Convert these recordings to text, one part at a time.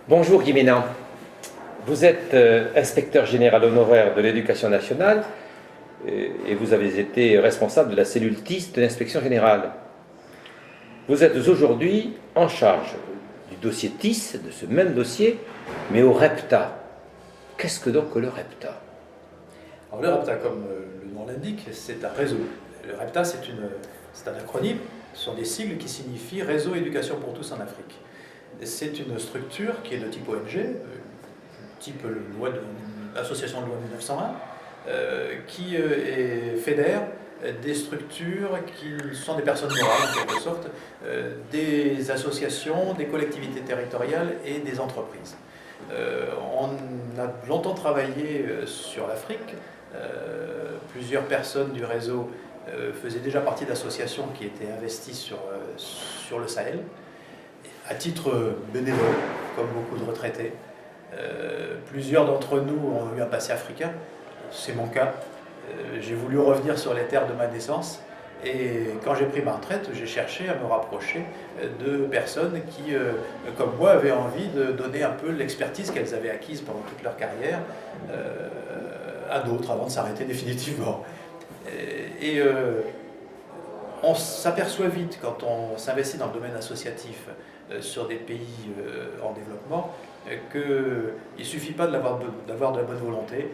Bonjour Guy Ménan. Vous êtes inspecteur général honoraire de l'éducation nationale et vous avez été responsable de la cellule TIS de l'inspection générale. Vous êtes aujourd'hui en charge du dossier TIS, de ce même dossier, mais au REPTA. Qu'est-ce que donc le REPTA? Alors, le REPTA, comme le nom l'indique, c'est un réseau. Le REPTA, c'est un acronyme, ce sont des sigles qui signifient Réseau Éducation pour tous en Afrique. C'est une structure qui est de type ONG, type association de loi 1901, qui fédère des structures qui sont des personnes morales en quelque sorte, des associations, des collectivités territoriales et des entreprises. On a longtemps travaillé sur l'Afrique. Plusieurs personnes du réseau faisaient déjà partie d'associations qui étaient investies sur le Sahel, à titre bénévole, comme beaucoup de retraités. Plusieurs d'entre nous ont eu un passé africain, c'est mon cas. J'ai voulu revenir sur les terres de ma naissance et quand j'ai pris ma retraite, j'ai cherché à me rapprocher de personnes qui, comme moi, avaient envie de donner un peu l'expertise qu'elles avaient acquise pendant toute leur carrière à d'autres avant de s'arrêter définitivement. On s'aperçoit vite quand on s'investit dans le domaine associatif sur des pays en développement qu'il ne suffit pas d'avoir de la bonne volonté.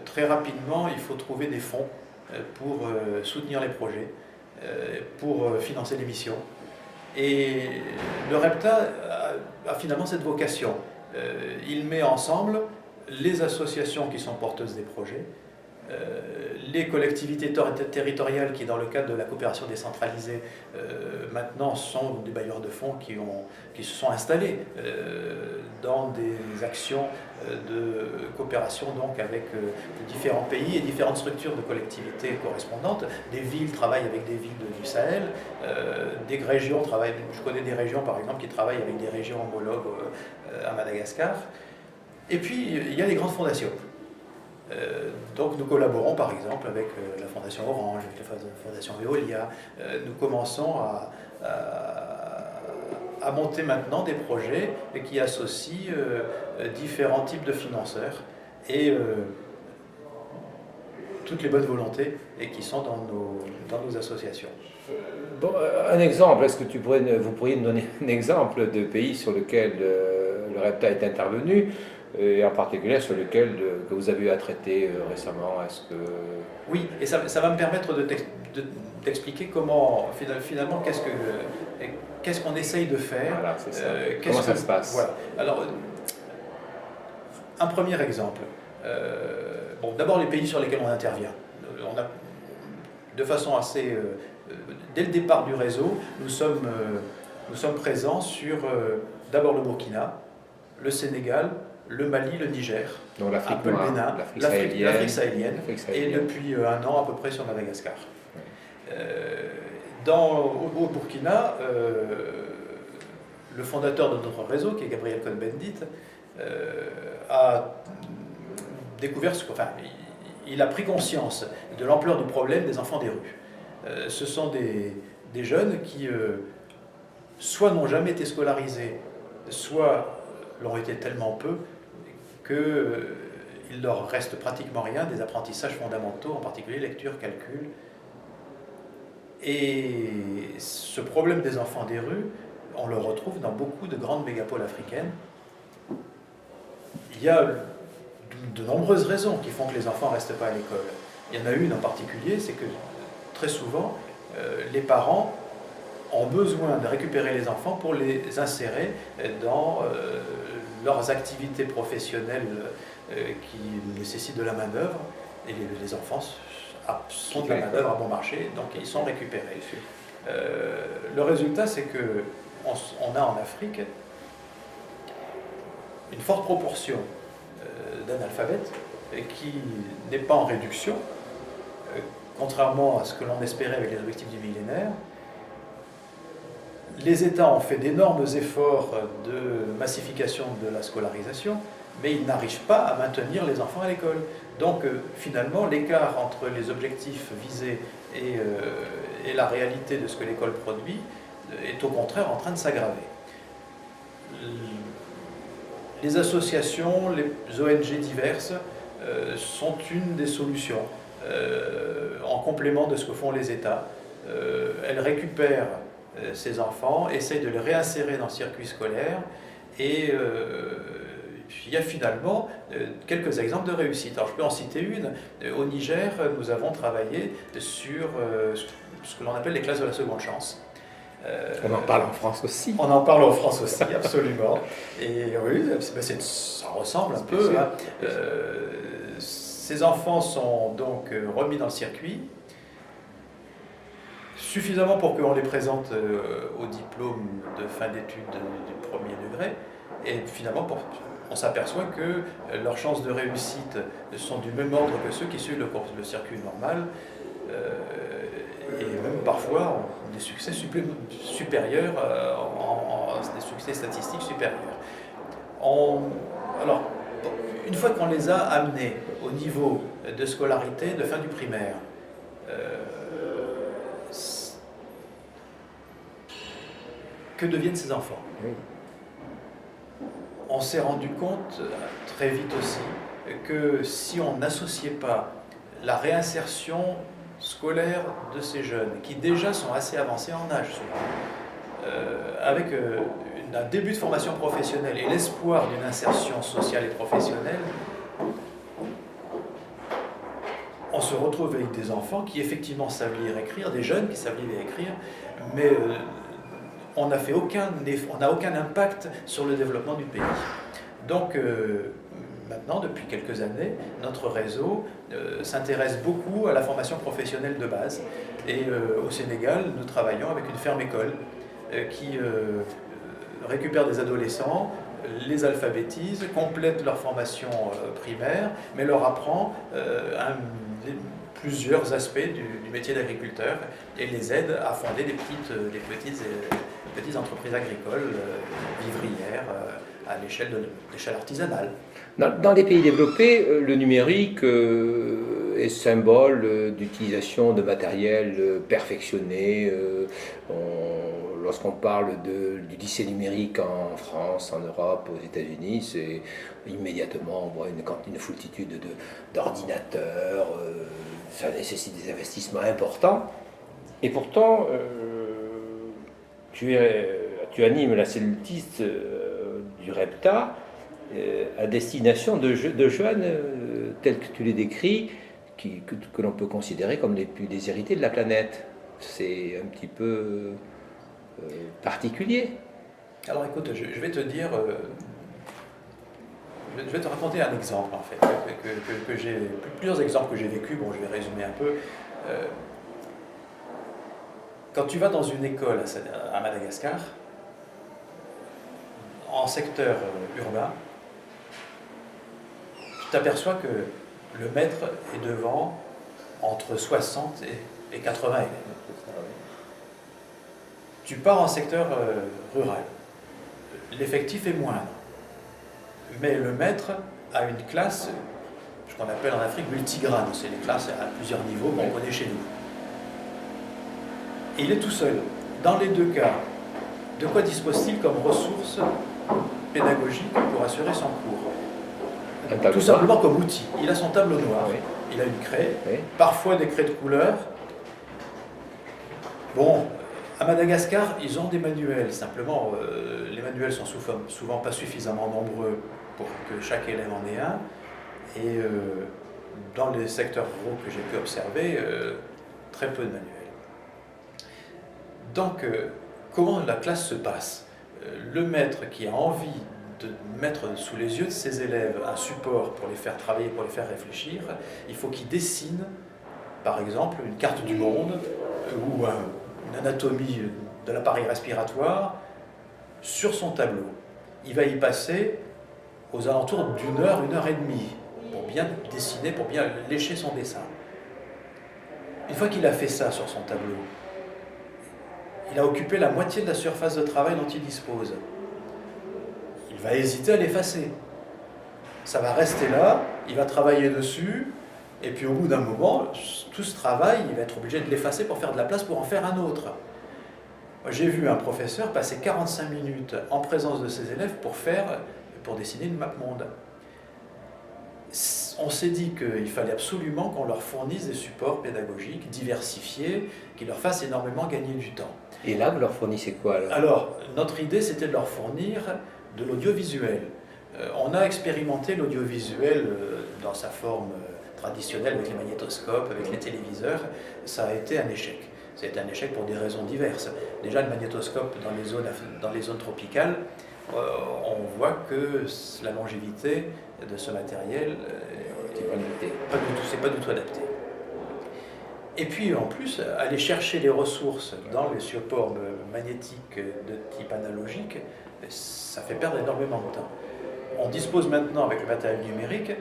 Très rapidement, il faut trouver des fonds pour soutenir les projets, pour financer les missions. Et le REPTA a finalement cette vocation. Il met ensemble les associations qui sont porteuses des projets, les collectivités territoriales qui, dans le cadre de la coopération décentralisée, maintenant sont des bailleurs de fonds qui se sont installés dans des actions de coopération donc, avec différents pays et différentes structures de collectivités correspondantes. Des villes travaillent avec des villes du Sahel, des régions travaillent, je connais des régions par exemple qui travaillent avec des régions homologues à Madagascar. Et puis il y a les grandes fondations. Donc nous collaborons par exemple avec la Fondation Orange, avec la Fondation Veolia. Nous commençons à monter maintenant des projets qui associent différents types de financeurs et toutes les bonnes volontés et qui sont dans nos associations. Bon, un exemple, est-ce que vous pourriez nous donner un exemple de pays sur lequel le REPTA est intervenu et en particulier sur lequel que vous avez eu à traiter récemment? Est-ce que... Oui, et ça va me permettre d'expliquer comment, finalement, qu'est-ce qu'on essaye de faire. Voilà, c'est ça. Comment ça se passe? Voilà. Alors, un premier exemple. Bon, d'abord, les pays sur lesquels on intervient. On a, de façon assez... dès le départ du réseau, nous sommes présents sur, d'abord le Burkina, le Sénégal, le Mali, le Niger, donc l'Afrique un peu le Bénin, l'Afrique sahélienne, et depuis un an à peu près sur Madagascar. Oui. Au Burkina, le fondateur de notre réseau, qui est Gabriel Cohn-Bendit, a découvert, il a pris conscience de l'ampleur du problème des enfants des rues. Ce sont des jeunes qui soit n'ont jamais été scolarisés, soit l'ont été tellement peu qu'il leur reste pratiquement rien des apprentissages fondamentaux, en particulier lecture, calcul. Et ce problème des enfants des rues, on le retrouve dans beaucoup de grandes mégapoles africaines. Il y a de nombreuses raisons qui font que les enfants ne restent pas à l'école. Il y en a une en particulier, c'est que très souvent, les parents ont besoin de récupérer les enfants pour les insérer dans leurs activités professionnelles qui nécessitent de la main-d'œuvre. Et les enfants sont de la main-d'œuvre à bon marché, donc ils sont récupérés. Le résultat, c'est qu'on a en Afrique une forte proportion d'analphabètes qui n'est pas en réduction, contrairement à ce que l'on espérait avec les objectifs du millénaire. Les États ont fait d'énormes efforts de massification de la scolarisation, mais ils n'arrivent pas à maintenir les enfants à l'école. Donc finalement, l'écart entre les objectifs visés et la réalité de ce que l'école produit est au contraire en train de s'aggraver. Les associations, les ONG diverses sont une des solutions en complément de ce que font les États. Elles récupèrent ces enfants, essayent de les réinsérer dans le circuit scolaire et puis il y a finalement quelques exemples de réussite. Alors je peux en citer une. Au Niger, nous avons travaillé sur ce que l'on appelle les classes de la seconde chance. On en parle en France aussi. On en parle en France aussi, absolument. Et oui, ça ressemble un peu. Hein. Ces enfants sont donc remis dans le circuit, suffisamment pour qu'on les présente au diplôme de fin d'études du premier degré. Et finalement, on s'aperçoit que leurs chances de réussite sont du même ordre que ceux qui suivent le circuit normal. Et même parfois des succès supérieurs, des succès statistiques supérieurs. Alors, une fois qu'on les a amenés au niveau de scolarité de fin du primaire, que deviennent ces enfants? On s'est rendu compte très vite aussi que si on n'associait pas la réinsertion scolaire de ces jeunes, qui déjà sont assez avancés en âge souvent, avec un début de formation professionnelle et l'espoir d'une insertion sociale et professionnelle, on se retrouve avec des enfants qui effectivement savent lire et écrire, des jeunes qui savent lire et écrire, mais on n'a aucun impact sur le développement du pays. Donc maintenant, depuis quelques années, notre réseau s'intéresse beaucoup à la formation professionnelle de base. Et au Sénégal, nous travaillons avec une ferme école qui récupère des adolescents, les alphabétise, complète leur formation primaire, mais leur apprend plusieurs aspects du métier d'agriculteur et les aide à fonder des petites entreprises agricoles, vivrières, à l'échelle artisanale. Dans les pays développés, le numérique est symbole d'utilisation de matériel perfectionné. Lorsqu'on parle du lycée numérique en France, en Europe, aux États-Unis, c'est immédiatement on voit une foultitude d'ordinateurs. Ça nécessite des investissements importants. Et pourtant, tu animes la cellule TIS du REPTA à destination de jeunes tels que tu les décris, que l'on peut considérer comme les plus déshérités de la planète. C'est un petit peu particulier. Alors écoute, je vais te dire, je vais te raconter un exemple en fait, que j'ai, plusieurs exemples que j'ai vécu, bon je vais résumer un peu. Quand tu vas dans une école à Madagascar, en secteur urbain, tu t'aperçois que le maître est devant entre 60 et 80 élèves. Tu pars en secteur rural, l'effectif est moindre, mais le maître a une classe, ce qu'on appelle en Afrique multigrade, c'est les classes à plusieurs niveaux qu'on connaît chez nous. Et il est tout seul. Dans les deux cas, de quoi dispose-t-il comme ressources pédagogiques pour assurer son cours? Tout simplement comme outil. Il a son tableau noir, oui. Il a une craie, oui. Parfois des craies de couleur. Bon, à Madagascar, ils ont des manuels. Simplement, les manuels sont souvent pas suffisamment nombreux pour que chaque élève en ait un. Et dans les secteurs ruraux que j'ai pu observer, très peu de manuels. Donc, comment la classe se passe? Le maître qui a envie de mettre sous les yeux de ses élèves un support pour les faire travailler, pour les faire réfléchir, il faut qu'il dessine, par exemple, une carte du monde ou une anatomie de l'appareil respiratoire sur son tableau. Il va y passer aux alentours d'une heure et demie pour bien dessiner, pour bien lécher son dessin. Une fois qu'il a fait ça sur son tableau, il a occupé la moitié de la surface de travail dont il dispose. Il va hésiter à l'effacer. Ça va rester là, il va travailler dessus, et puis au bout d'un moment, tout ce travail, il va être obligé de l'effacer pour faire de la place pour en faire un autre. Moi, j'ai vu un professeur passer 45 minutes en présence de ses élèves pour faire pour dessiner une map monde. On s'est dit qu'il fallait absolument qu'on leur fournisse des supports pédagogiques diversifiés, qui leur fassent énormément gagner du temps. Et là, vous leur fournissez quoi alors? Alors, notre idée, c'était de leur fournir de l'audiovisuel. On a expérimenté l'audiovisuel dans sa forme traditionnelle, avec les magnétoscopes, avec les téléviseurs. Ça a été un échec. Ça a été un échec pour des raisons diverses. Déjà, le magnétoscope dans les zones tropicales, on voit que la longévité de ce matériel c'est pas du tout adapté. Et puis en plus, aller chercher les ressources dans les supports magnétiques de type analogique, ça fait perdre énormément de temps. On dispose maintenant, avec le matériel numérique,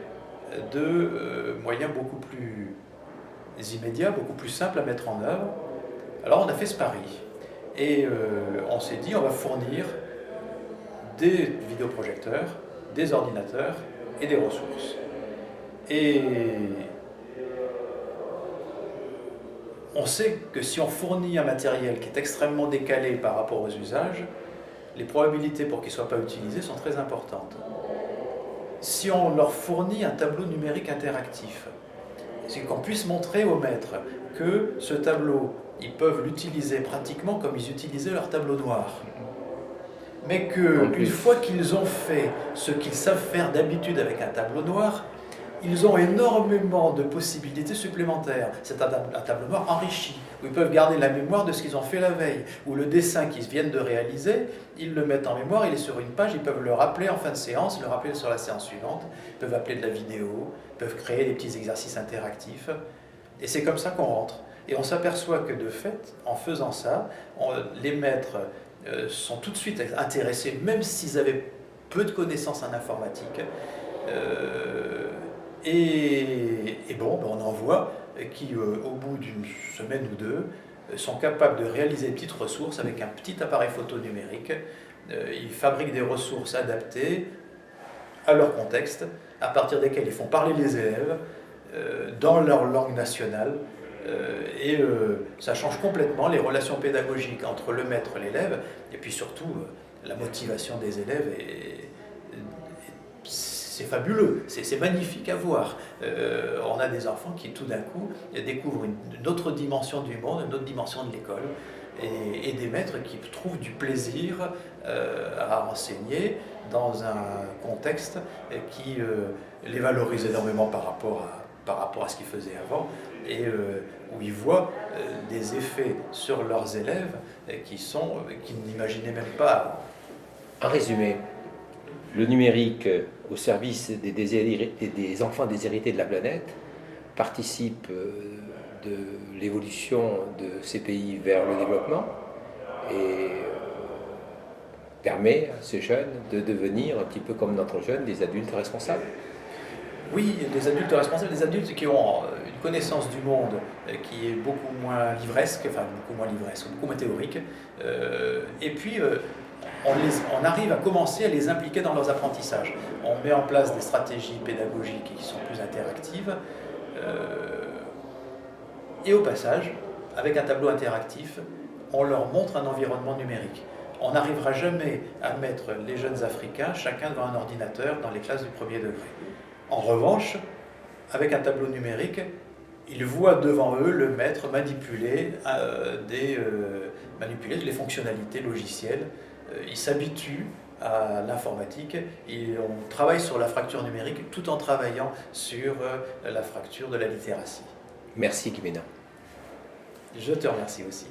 de moyens beaucoup plus immédiats, beaucoup plus simples à mettre en œuvre. Alors on a fait ce pari. Et on s'est dit, on va fournir des vidéoprojecteurs, des ordinateurs et des ressources. Et on sait que si on fournit un matériel qui est extrêmement décalé par rapport aux usages, les probabilités pour qu'il ne soit pas utilisé sont très importantes. Si on leur fournit un tableau numérique interactif, c'est qu'on puisse montrer aux maîtres que ce tableau, ils peuvent l'utiliser pratiquement comme ils utilisaient leur tableau noir. Mais qu'une fois qu'ils ont fait ce qu'ils savent faire d'habitude avec un tableau noir, ils ont énormément de possibilités supplémentaires. C'est un tableau noir enrichi, où ils peuvent garder la mémoire de ce qu'ils ont fait la veille, ou le dessin qu'ils viennent de réaliser, ils le mettent en mémoire, il est sur une page, ils peuvent le rappeler en fin de séance, le rappeler sur la séance suivante, ils peuvent appeler de la vidéo, ils peuvent créer des petits exercices interactifs, et c'est comme ça qu'on rentre. Et on s'aperçoit que de fait, en faisant ça, les maîtres sont tout de suite intéressés, même s'ils avaient peu de connaissances en informatique. Et bon, on en voit qui, au bout d'une semaine ou deux, sont capables de réaliser des petites ressources avec un petit appareil photo numérique. Ils fabriquent des ressources adaptées à leur contexte, à partir desquelles ils font parler les élèves dans leur langue nationale. Et ça change complètement les relations pédagogiques entre le maître et l'élève, et puis surtout la motivation des élèves. C'est fabuleux, c'est magnifique à voir. On a des enfants qui tout d'un coup découvrent une autre dimension du monde, une autre dimension de l'école, et des maîtres qui trouvent du plaisir à enseigner dans un contexte qui les valorise énormément par rapport à ce qu'ils faisaient avant, et où ils voient des effets sur leurs élèves qu'ils n'imaginaient même pas. En résumé, le numérique au service des enfants déshérités de la planète participe de l'évolution de ces pays vers le développement et permet à ces jeunes de devenir, un petit peu comme notre jeune, des adultes responsables. Oui, des adultes responsables, des adultes qui ont une connaissance du monde qui est beaucoup moins livresque, beaucoup moins théorique. Et puis, on arrive à commencer à les impliquer dans leurs apprentissages. On met en place des stratégies pédagogiques qui sont plus interactives. Et au passage, avec un tableau interactif, on leur montre un environnement numérique. On n'arrivera jamais à mettre les jeunes Africains, chacun devant un ordinateur, dans les classes du premier degré. En revanche, avec un tableau numérique, ils voient devant eux le maître manipuler les fonctionnalités logicielles. Ils s'habituent à l'informatique et on travaille sur la fracture numérique tout en travaillant sur la fracture de la littératie. Merci Guy Ménard. Je te remercie aussi.